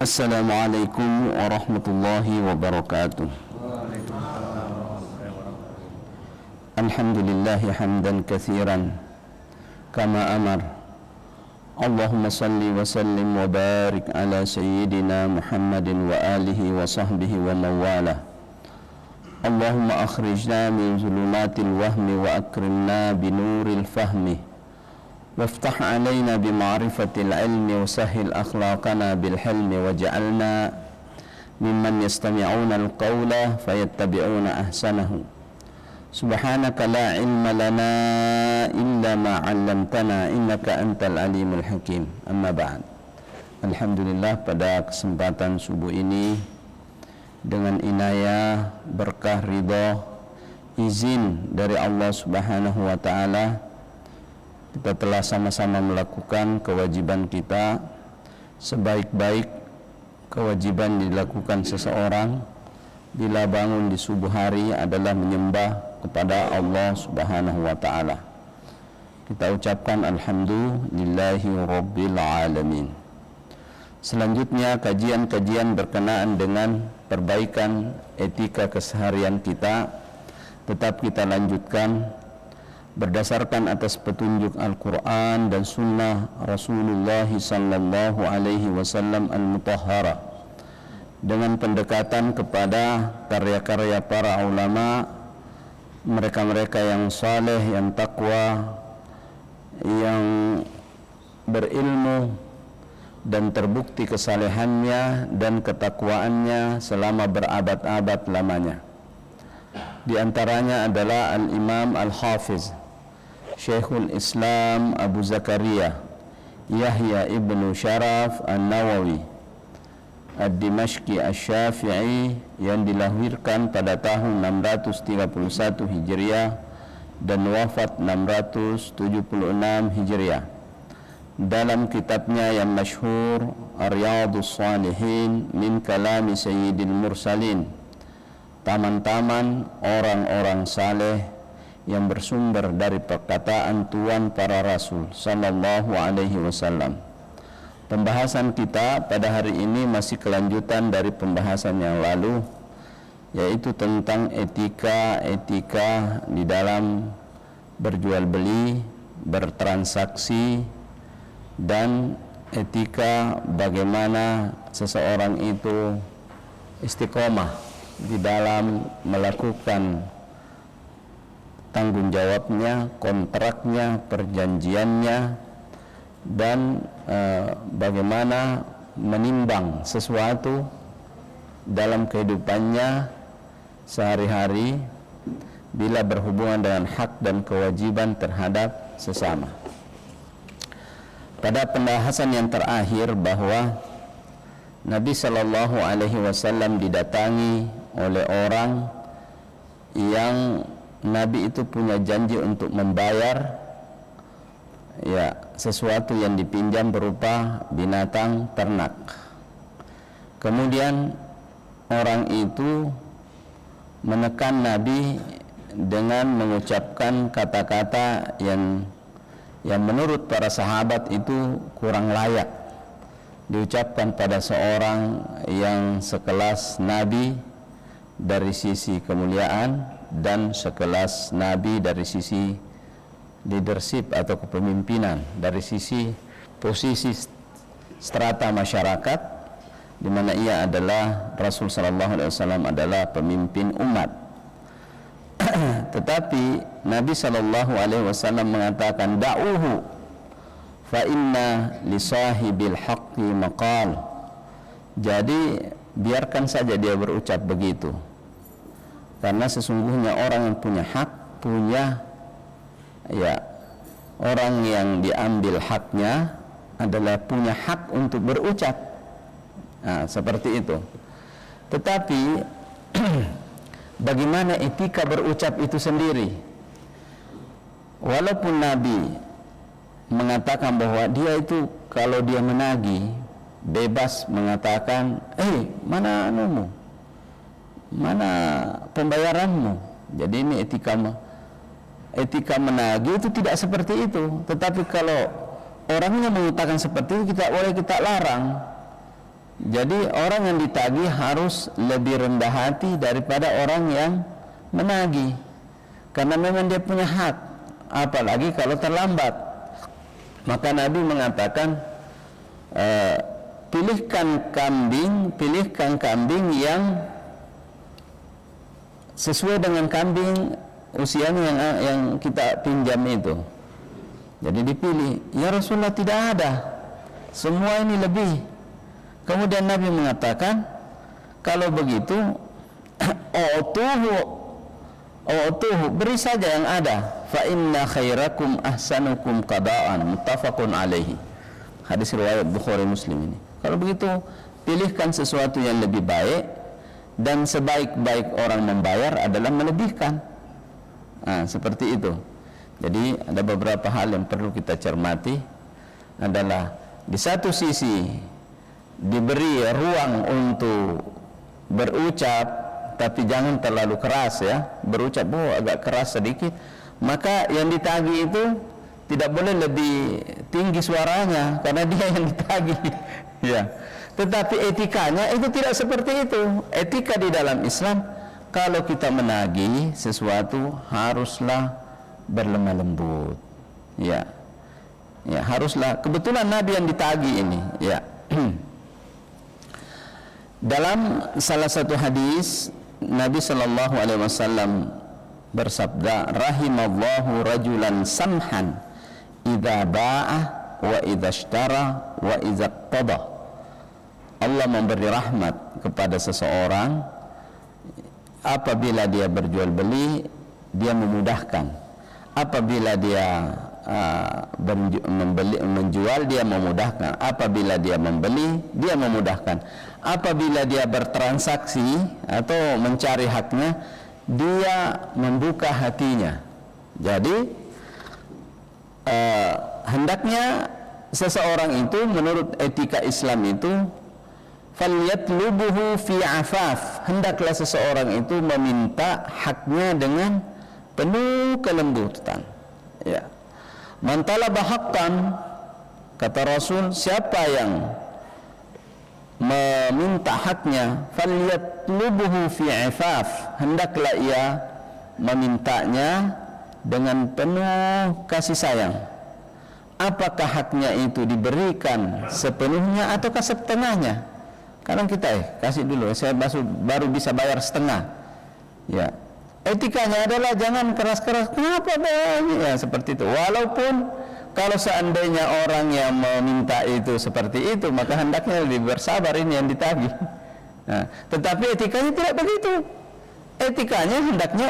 Assalamualaikum warahmatullahi wabarakatuh. Alhamdulillahi hamdan katsiran kama amar. Allahumma salli wa sallim wa barik ala sayyidina Muhammadin wa alihi wa sahbihi wa mawala. Allahumma akhrijna min zulumatil wahmi wa akrimna binuril fahmi waftah alaina bima'rifatil ilmi wa sahhil akhlaqana bil hilmi waj'alna mimman yastami'una al-qawla fayattabi'una ahsanahu. Subhanaka la ilma lana illa ma 'allamtana innaka antal alimul hakim. Amma ba'd. Alhamdulillah, pada kesempatan subuh ini dengan inayah, berkah, ridha, izin dari Allah Subhanahu wa taala, kita telah sama-sama melakukan kewajiban kita. Sebaik-baik kewajiban dilakukan seseorang bila bangun di subuh hari adalah menyembah kepada Allah Subhanahu wa taala. Kita ucapkan alhamdulillahi rabbil alamin. Selanjutnya kajian-kajian berkenaan dengan perbaikan etika keseharian kita tetap kita lanjutkan berdasarkan atas petunjuk Al-Quran dan Sunnah Rasulullah sallallahu alaihi wasallam al-mutahhara, dengan pendekatan kepada karya-karya para ulama, mereka-mereka yang saleh, yang takwa, yang berilmu dan terbukti kesalehannya dan ketakwaannya selama berabad-abad lamanya. Di antaranya adalah Al-Imam Al-Hafiz Syekhul Islam Abu Zakaria Yahya ibnu Sharaf An-Nawawi Ad-Dimashqi Asy-Syafi'i, yang dilahirkan pada tahun 631 Hijriah dan wafat 676 Hijriah. Dalam kitabnya yang masyhur Riyadhus Shalihin min kalami Sayyidil Mursalin, taman-taman orang-orang saleh yang bersumber dari perkataan Tuan para Rasul sallallahu alaihi wasallam. Pembahasan kita pada hari ini masih kelanjutan dari pembahasan yang lalu, yaitu tentang etika di dalam berjual beli, bertransaksi, dan etika bagaimana seseorang itu istiqomah di dalam melakukan tanggung jawabnya, kontraknya, perjanjiannya, dan bagaimana menimbang sesuatu dalam kehidupannya sehari-hari bila berhubungan dengan hak dan kewajiban terhadap sesama. Pada pembahasan yang terakhir bahwa Nabi Shallallahu Alaihi Wasallam didatangi oleh orang yang Nabi itu punya janji untuk membayar sesuatu yang dipinjam berupa binatang ternak. Kemudian orang itu menekan Nabi dengan mengucapkan kata-kata yang menurut para sahabat itu kurang layak diucapkan pada seorang yang sekelas Nabi dari sisi kemuliaan dan sekelas Nabi dari sisi leadership atau kepemimpinan, dari sisi posisi strata masyarakat, di mana ia adalah Rasul sallallahu alaihi wasallam adalah pemimpin umat. Tetapi Nabi sallallahu alaihi wasallam mengatakan, da'uhu fa inna li sahibil haqqi maqal. Jadi biarkan saja dia berucap begitu, karena sesungguhnya orang yang punya hak punya orang yang diambil haknya adalah punya hak untuk berucap. Nah, seperti itu. Tetapi bagaimana etika berucap itu sendiri? Walaupun Nabi mengatakan bahwa dia itu kalau dia menagih bebas mengatakan, mana anumu, mana pembayaranmu. Jadi ini etika menagih itu tidak seperti itu. Tetapi kalau orangnya mengatakan seperti itu, kita larang. Jadi orang yang ditagih harus lebih rendah hati daripada orang yang menagih, karena memang dia punya hak, apalagi kalau terlambat. Maka Nabi mengatakan, pilihkan kambing yang sesuai dengan kambing usianya yang kita pinjam itu. Jadi dipilih. Ya Rasulullah, tidak ada, semua ini lebih. Kemudian Nabi mengatakan, kalau begitu beri saja yang ada. Fa inna khairakum ahsanukum qada'an, muttafaqun alaihi. Hadis riwayat Bukhari Muslim ini. Kalau begitu, pilihkan sesuatu yang lebih baik, dan sebaik-baik orang membayar adalah melebihkan. Nah, seperti itu. Jadi ada beberapa hal yang perlu kita cermati, adalah di satu sisi diberi ruang untuk berucap, tapi jangan terlalu keras ya. Berucap agak keras sedikit, maka yang ditagih itu tidak boleh lebih tinggi suaranya karena dia yang ditagih ya. Tetapi etikanya itu tidak seperti itu. Etika di dalam Islam, kalau kita menagih sesuatu haruslah berlemah lembut ya. Ya, haruslah. Kebetulan Nabi yang ditagih ini ya. Dalam salah satu hadis, Nabi sallallahu alaihi wasallam bersabda, rahimallahu rajulan samhan idza ba'a wa idza ishtara wa idza qada. Allah memberi rahmat kepada seseorang apabila dia berjual beli, dia memudahkan. Apabila dia menjual, dia memudahkan. Apabila dia membeli, dia memudahkan. Apabila dia bertransaksi atau mencari haknya, dia membuka hatinya. Jadi hendaknya seseorang itu menurut etika Islam itu falyatlubuhu fi afaf, hendaklah seseorang itu meminta haknya dengan penuh kelembutan ya. Man talaba haqqan, kata Rasul, siapa yang meminta haknya, falyatlubuhu fi afaf, hendaklah ia memintanya dengan penuh kasih sayang. Apakah haknya itu diberikan sepenuhnya ataukah setengahnya? Kadang kita kasih dulu, saya baru bisa bayar setengah ya. Etikanya adalah jangan keras-keras, kenapa banyak ya, seperti itu. Walaupun kalau seandainya orang yang meminta itu seperti itu, maka hendaknya lebih bersabar, ini yang ditagih. Nah, tetapi etikanya tidak begitu. Etikanya hendaknya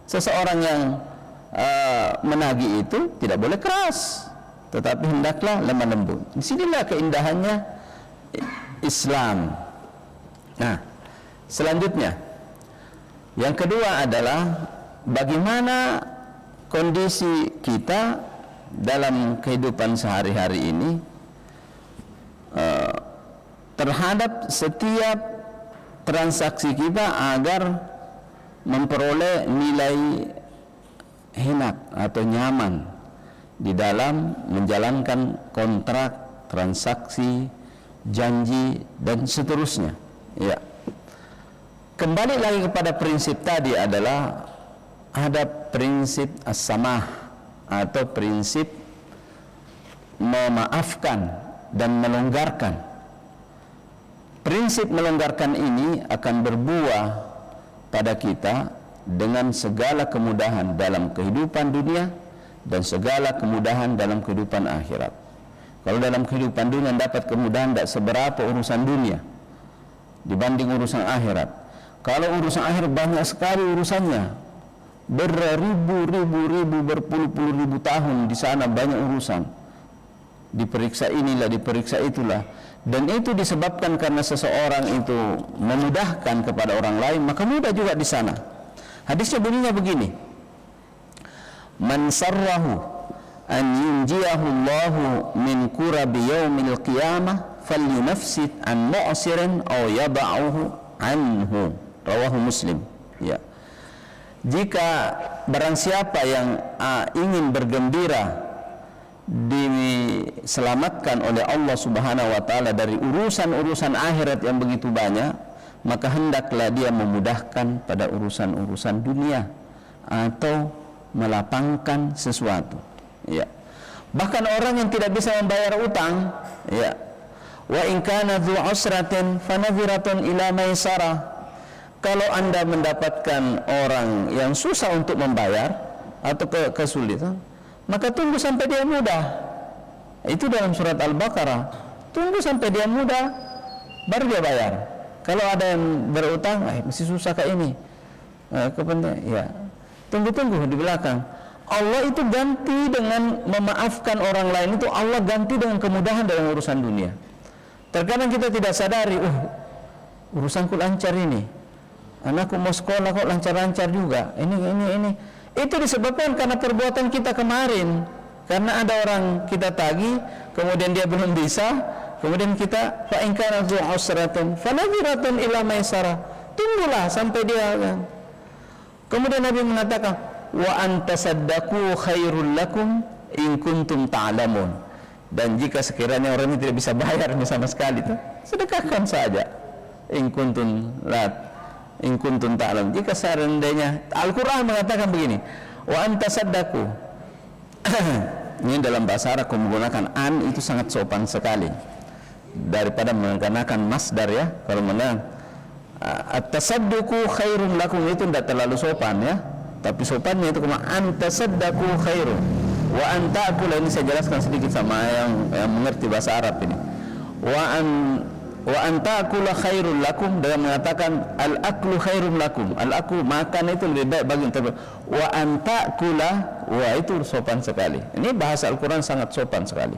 seseorang yang menagih itu tidak boleh keras, tetapi hendaklah lemah lembut. Disinilah keindahannya Islam. Nah, selanjutnya yang kedua adalah bagaimana kondisi kita dalam kehidupan sehari-hari ini terhadap setiap transaksi kita agar memperoleh nilai hemat atau nyaman di dalam menjalankan kontrak, transaksi, janji dan seterusnya ya. Kembali lagi kepada prinsip tadi, adalah ada prinsip as-samah atau prinsip memaafkan dan melonggarkan. Prinsip melonggarkan ini akan berbuah pada kita dengan segala kemudahan dalam kehidupan dunia dan segala kemudahan dalam kehidupan akhirat. Kalau dalam kehidupan dunia dapat kemudahan tidak seberapa urusan dunia dibanding urusan akhirat. Kalau urusan akhirat banyak sekali urusannya, beribu-ribu, berpuluh-puluh ribu tahun di sana banyak urusan. Diperiksa inilah, diperiksa itulah. Dan itu disebabkan karena seseorang itu memudahkan kepada orang lain, maka mudah juga di sana. Hadisnya bunyinya begini: Man sarrahu an yunjiyahu Allahu min kurabi yaumil qiyamah falyunafsit an mu'sirin aw yada'uhu anhu. Rawahu Muslim ya. Jika barang siapa yang ingin bergembira diselamatkan oleh Allah Subhanahu wa taala dari urusan-urusan akhirat yang begitu banyak, maka hendaklah dia memudahkan pada urusan-urusan dunia atau melapangkan sesuatu. Ya. Bahkan orang yang tidak bisa membayar utang, ya. Wa in kana dzu usratin fanadhiratun ila maisarah. Kalau Anda mendapatkan orang yang susah untuk membayar atau kesulitan, maka tunggu sampai dia mudah. Itu dalam surat Al-Baqarah. Tunggu sampai dia mudah, baru dia bayar. Kalau ada yang berutang, masih susah kayak ini, ya, tunggu di belakang. Allah itu ganti dengan memaafkan orang lain, itu Allah ganti dengan kemudahan dalam urusan dunia. Terkadang kita tidak sadari, urusanku lancar ini, anakku mau sekolah kok lancar-lancar juga, ini. Itu disebabkan karena perbuatan kita kemarin. Karena ada orang kita tagih, kemudian dia belum bisa, kemudian kita fa in kana dzu usratin fanadhiratun ila maisarah. Tunggulah sampai dia. Kemudian Nabi mengatakan, wa antasaddaqu khairul lakum in kuntum ta'lamun. Dan jika sekiranya orang ini tidak bisa bayar sama sekali, sedekahkan saja. In kuntum ta'lamun. Jika seandainya Al-Qur'an mengatakan begini, wa antasaddaqu. Ini dalam bahasa Arab menggunakan an itu sangat sopan sekali daripada menggunakan masdar, ya. Kalau menggunakan at-tasadduqu khairum lakum itu tidak terlalu sopan, ya. Tapi sopannya itu antasaddaqu khairum wa anta'kula. Ini saya jelaskan sedikit sama yang mengerti bahasa Arab ini. Wa anta'kula khairul lakum, dengan mengatakan al-aklu khairum lakum. Al-aklu makan itu lebih baik bagi kita. Wa anta'kula, wah itu sopan sekali. Ini bahasa Al-Quran sangat sopan sekali.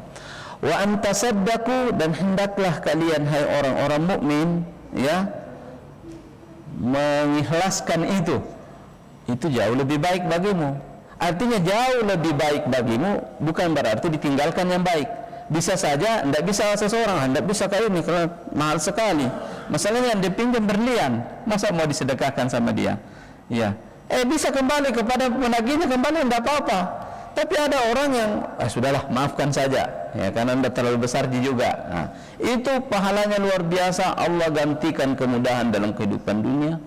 Wa antasaddaqu, dan hendaklah kalian hai orang-orang mukmin, ya, mengikhlaskan itu jauh lebih baik bagimu. Artinya jauh lebih baik bagimu bukan berarti ditinggalkan yang baik. Bisa saja tidak bisa seseorang, tidak bisa kayak ini karena mahal sekali. Masalahnya yang dipinjam berlian, masa mau disedekahkan sama dia? Ya, bisa kembali kepada penagihnya, kembali tidak apa-apa. Tapi ada orang yang sudahlah maafkan saja, ya, karena tidak terlalu besar juga. Nah, itu pahalanya luar biasa. Allah gantikan kemudahan dalam kehidupan dunia,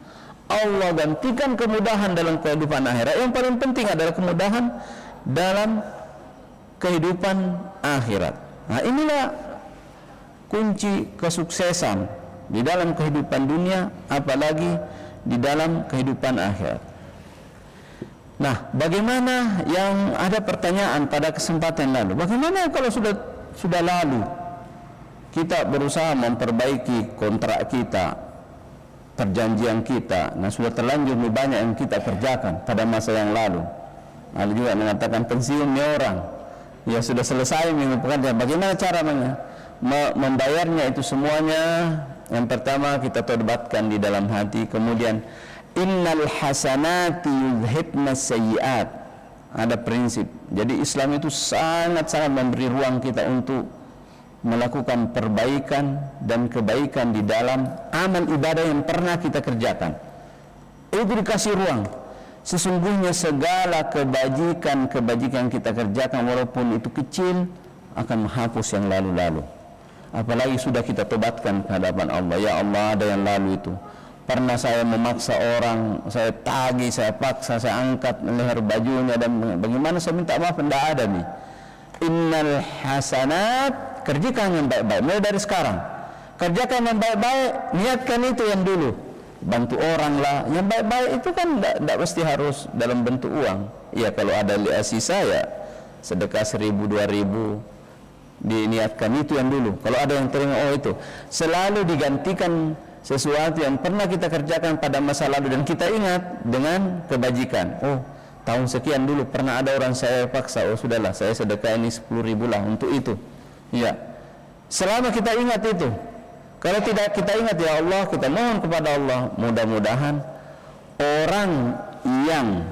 Allah gantikan kemudahan dalam kehidupan akhirat. Yang paling penting adalah kemudahan dalam kehidupan akhirat. Nah, inilah kunci kesuksesan di dalam kehidupan dunia, apalagi di dalam kehidupan akhirat. Nah, bagaimana, yang ada pertanyaan pada kesempatan lalu, bagaimana kalau sudah lalu kita berusaha memperbaiki kontrak kita, perjanjian kita, nah sudah terlanjur lebih banyak yang kita kerjakan pada masa yang lalu. Ada juga mengatakan pensiunnya orang, ya sudah selesai minggu pekerjaan. Bagaimana caranya membayarnya itu semuanya? Yang pertama kita tobatkan di dalam hati, kemudian innal hasanati yudhibnas sayyi'at. Ada prinsip. Jadi Islam itu sangat-sangat memberi ruang kita untuk melakukan perbaikan dan kebaikan di dalam amal ibadah yang pernah kita kerjakan. Itu dikasih ruang. Sesungguhnya segala kebajikan kita kerjakan, walaupun itu kecil, akan menghapus yang lalu-lalu. Apalagi sudah kita tobatkan ke hadapan Allah. Ya Allah, ada yang lalu itu, pernah saya memaksa orang, saya tagih, saya paksa, saya angkat leher bajunya, dan bagaimana saya minta maaf, tidak ada nih. Innal hasanat, kerjakan yang baik-baik mulai dari sekarang. Kerjakan yang baik-baik, niatkan itu yang dulu. Bantu orang lah, yang baik-baik itu kan tidak mesti harus dalam bentuk uang. Ya, kalau ada sisa ya sedekah 1.000, 2.000, diniatkan itu yang dulu. Kalau ada yang terima, itu selalu digantikan sesuatu yang pernah kita kerjakan pada masa lalu dan kita ingat dengan kebajikan. Tahun sekian dulu pernah ada orang saya paksa, sudahlah saya sedekah ini 10.000 lah untuk itu. Ya, selama kita ingat itu. Kalau tidak kita ingat, ya Allah, kita mohon kepada Allah, mudah-mudahan orang yang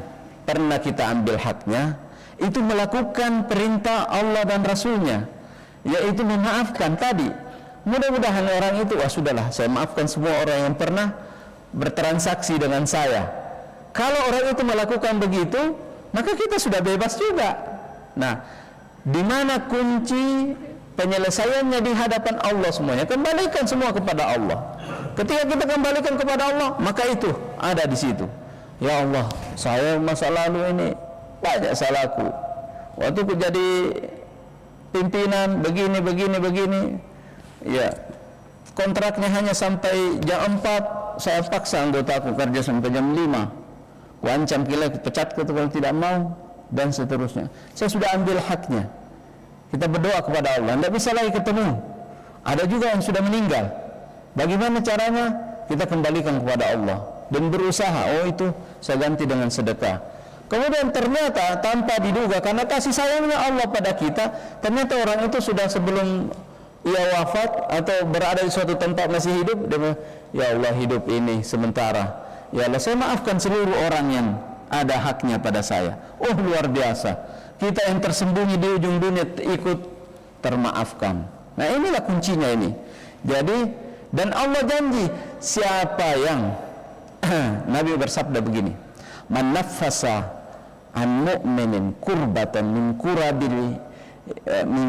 pernah kita ambil haknya itu melakukan perintah Allah dan Rasulnya, yaitu memaafkan tadi. Mudah-mudahan orang itu, sudahlah saya maafkan semua orang yang pernah bertransaksi dengan saya. Kalau orang itu melakukan begitu, maka kita sudah bebas juga. Nah, di mana kunci penyelesaiannya di hadapan Allah semuanya. Kembalikan semua kepada Allah. Ketika kita kembalikan kepada Allah, maka itu ada di situ. Ya Allah, saya masa lalu ini banyak salahku. Waktu aku jadi pimpinan begini. Ya, kontraknya hanya sampai jam 4, saya paksa anggotaku kerja sampai jam 5. Kuancam kila, pecat kalau tidak mau, dan seterusnya. Saya sudah ambil haknya. Kita berdoa kepada Allah, tidak bisa lagi ketemu. Ada juga yang sudah meninggal. Bagaimana caranya? Kita kembalikan kepada Allah dan berusaha, oh itu saya ganti dengan sedekah. Kemudian ternyata tanpa diduga, karena kasih sayangnya Allah pada kita, ternyata orang itu sudah sebelum ia wafat atau berada di suatu tempat masih hidup, dia, ya Allah, hidup ini sementara. Ya Allah, saya maafkan seluruh orang yang ada haknya pada saya. Oh, luar biasa. Kita yang tersembunyi di ujung dunia ikut termaafkan. Nah, inilah kuncinya ini. Jadi, dan Allah janji, siapa yang Nabi bersabda begini, man naffasa an mu'minin kurbatan min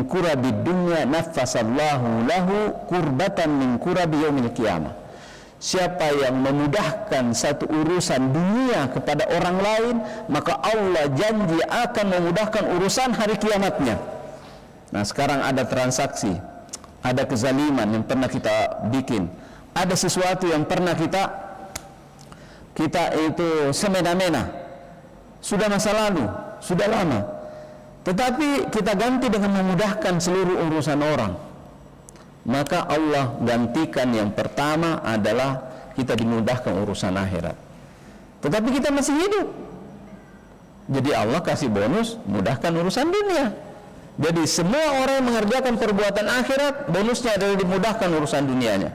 kurabid dunya naffasallahu lahu kurbatan min kurabi yaumil qiyamah. Siapa yang memudahkan satu urusan dunia kepada orang lain, maka Allah janji akan memudahkan urusan hari kiamatnya. Nah, sekarang ada transaksi, ada kezaliman yang pernah kita bikin, ada sesuatu yang pernah kita itu semena-mena, sudah masa lalu, sudah lama, tetapi kita ganti dengan memudahkan seluruh urusan orang. Maka Allah gantikan yang pertama adalah kita dimudahkan urusan akhirat. Tetapi kita masih hidup, jadi Allah kasih bonus, mudahkan urusan dunia. Jadi semua orang yang mengerjakan perbuatan akhirat, bonusnya adalah dimudahkan urusan dunianya.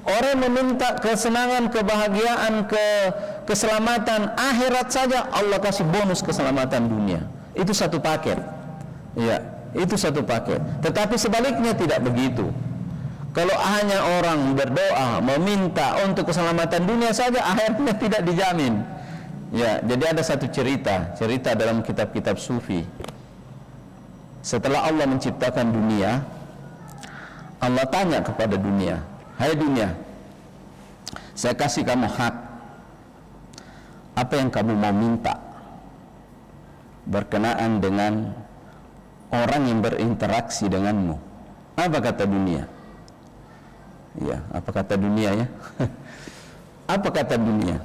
Orang yang meminta kesenangan, kebahagiaan, keselamatan akhirat saja, Allah kasih bonus keselamatan dunia. Itu satu paket. Ya, itu satu paket. Tetapi sebaliknya tidak begitu. Kalau hanya orang berdoa meminta untuk keselamatan dunia saja, akhirnya tidak dijamin. Ya, jadi ada satu cerita dalam kitab-kitab sufi. Setelah Allah menciptakan dunia, Allah tanya kepada dunia, hai dunia, saya kasih kamu hak, apa yang kamu mau minta berkenaan dengan orang yang berinteraksi denganmu? Apa kata dunia? Ya, apa kata dunia ya? Apa kata dunia?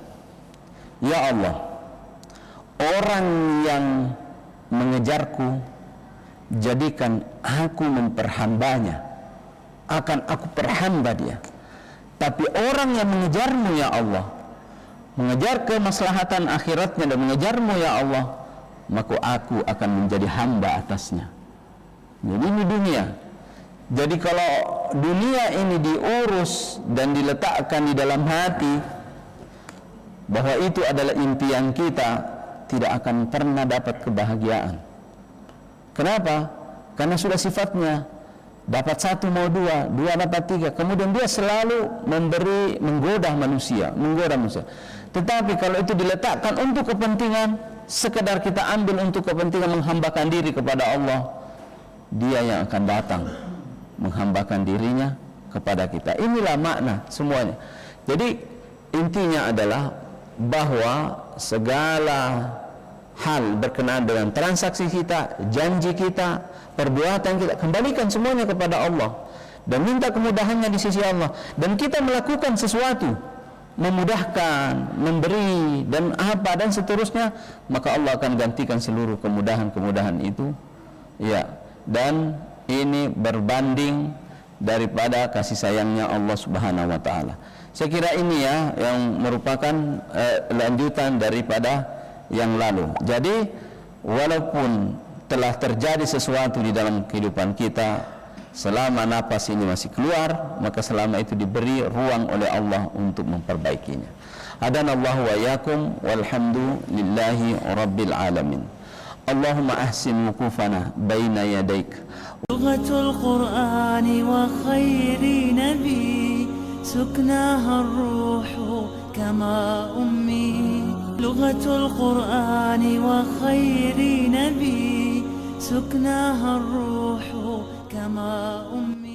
Ya Allah, orang yang mengejarku, jadikan aku memperhambanya, akan aku perhamba dia. Tapi orang yang mengejarmu ya Allah, mengejar kemaslahatan akhiratnya dan mengejarmu ya Allah, maka aku akan menjadi hamba atasnya. Jadi ini dunia. Jadi kalau dunia ini diurus dan diletakkan di dalam hati bahwa itu adalah impian kita, tidak akan pernah dapat kebahagiaan. Kenapa? Karena sudah sifatnya dapat satu mau dua, dua dapat tiga. Kemudian dia selalu menggoda manusia. Tetapi kalau itu diletakkan untuk kepentingan, sekedar kita ambil untuk kepentingan menghambakan diri kepada Allah, dia yang akan datang menghambakan dirinya kepada kita. Inilah makna semuanya. Jadi intinya adalah bahwa segala hal berkenaan dengan transaksi kita, janji kita, perbuatan kita, kembalikan semuanya kepada Allah dan minta kemudahannya di sisi Allah. Dan kita melakukan sesuatu, memudahkan, memberi dan apa dan seterusnya, maka Allah akan gantikan seluruh kemudahan-kemudahan itu. Ya, dan ini berbanding daripada kasih sayangnya Allah Subhanahu wa taala. Saya kira ini ya yang merupakan lanjutan daripada yang lalu. Jadi walaupun telah terjadi sesuatu di dalam kehidupan kita, selama napas ini masih keluar, maka selama itu diberi ruang oleh Allah untuk memperbaikinya. Adanallahu wa iyyakum walhamdulillahi rabbil alamin. Allahumma ahsin wukufana baina yadaik. Lughatul Qur'ani wa khairi nabi suknaha ar-ruhu kama ummi. لغة القرآن وخير نبي سكناها الروح كما أمي